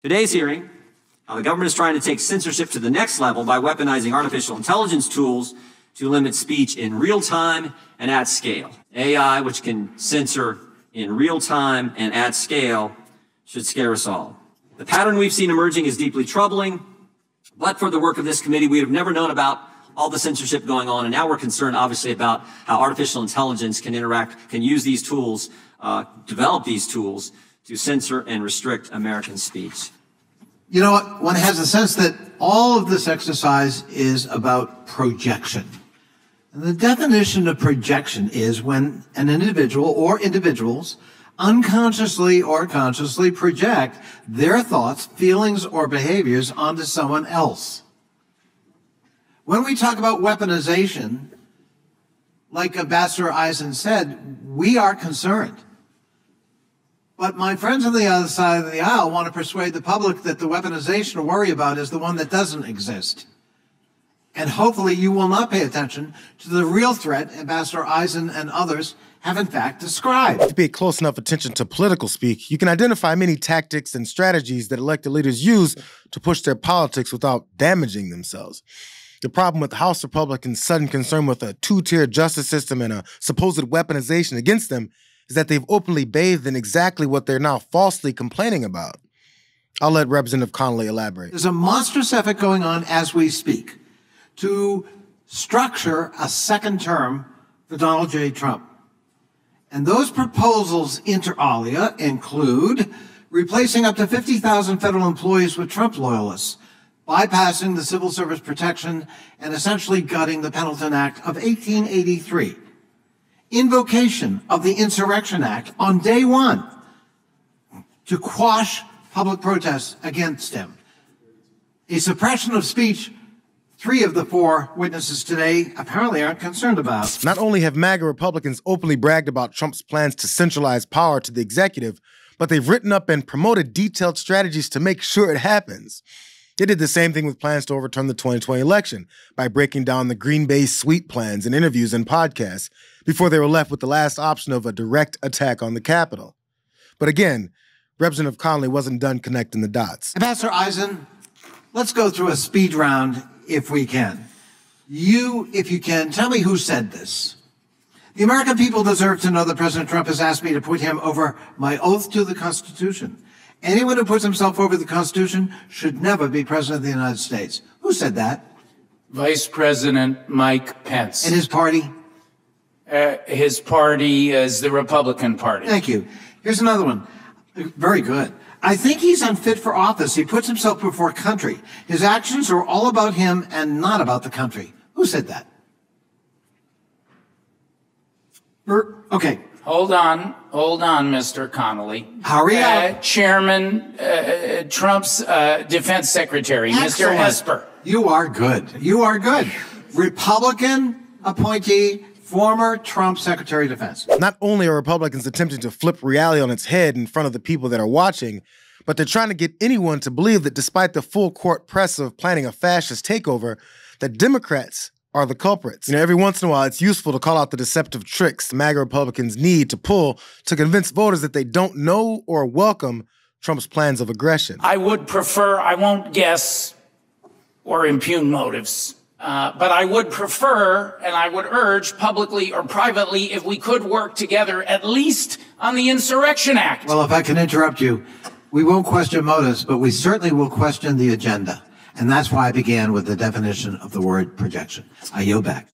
Today's hearing, how the government is trying to take censorship to the next level by weaponizing artificial intelligence tools to limit speech in real time and at scale. AI, which can censor in real time and at scale, should scare us all. The pattern we've seen emerging is deeply troubling, but for the work of this committee, we have never known about all the censorship going on, and now we're concerned, obviously, about how artificial intelligence can use these tools, develop these tools to censor and restrict American speech. You know what? One has a sense that all of this exercise is about projection. And the definition of projection is when an individual or individuals unconsciously or consciously project their thoughts, feelings, or behaviors onto someone else. When we talk about weaponization, like Ambassador Eisen said, we are concerned. But my friends on the other side of the aisle want to persuade the public that the weaponization to worry about is the one that doesn't exist. And hopefully you will not pay attention to the real threat Ambassador Eisen and others have in fact described. If you pay close enough attention to political speak, you can identify many tactics and strategies that elected leaders use to push their politics without damaging themselves. The problem with House Republicans' sudden concern with a two-tier justice system and a supposed weaponization against them is that they've openly bathed in exactly what they're now falsely complaining about. I'll let Representative Connolly elaborate. There's a monstrous effort going on as we speak to structure a second term for Donald J. Trump. And those proposals, inter alia, include replacing up to 50,000 federal employees with Trump loyalists, bypassing the civil service protection, and essentially gutting the Pendleton Act of 1883. Invocation of the Insurrection Act on day one to quash public protests against him. A suppression of speech 3 of the 4 witnesses today apparently aren't concerned about. Not only have MAGA Republicans openly bragged about Trump's plans to centralize power to the executive, but they've written up and promoted detailed strategies to make sure it happens. They did the same thing with plans to overturn the 2020 election by breaking down the Green Bay sweep plans in interviews and podcasts before they were left with the last option of a direct attack on the Capitol. But again, Representative Connolly wasn't done connecting the dots. Ambassador Eisen, let's go through a speed round if we can. If you can, tell me who said this. The American people deserve to know that President Trump has asked me to put him over my oath to the Constitution. Anyone who puts himself over the Constitution should never be President of the United States. Who said that? Vice President Mike Pence. And his party? His party is the Republican Party. Thank you. Here's another one. Very good. I think he's unfit for office. He puts himself before country. His actions are all about him and not about the country. Who said that? Okay. Hold on, Mr. Connolly. Hurry up. Chairman Trump's defense secretary, Excellent. Mr. Esper. You are good. You are good. Republican appointee, former Trump Secretary of Defense. Not only are Republicans attempting to flip reality on its head in front of the people that are watching, but they're trying to get anyone to believe that despite the full court press of planning a fascist takeover, that Democrats are the culprits. Every once in a while, it's useful to call out the deceptive tricks the MAGA Republicans need to pull to convince voters that they don't know or welcome Trump's plans of aggression. I would prefer, I won't guess or impugn motives, but I would prefer and I would urge publicly or privately if we could work together at least on the Insurrection Act. Well, if I can interrupt you, we won't question motives, but we certainly will question the agenda. And that's why I began with the definition of the word projection. I yield back.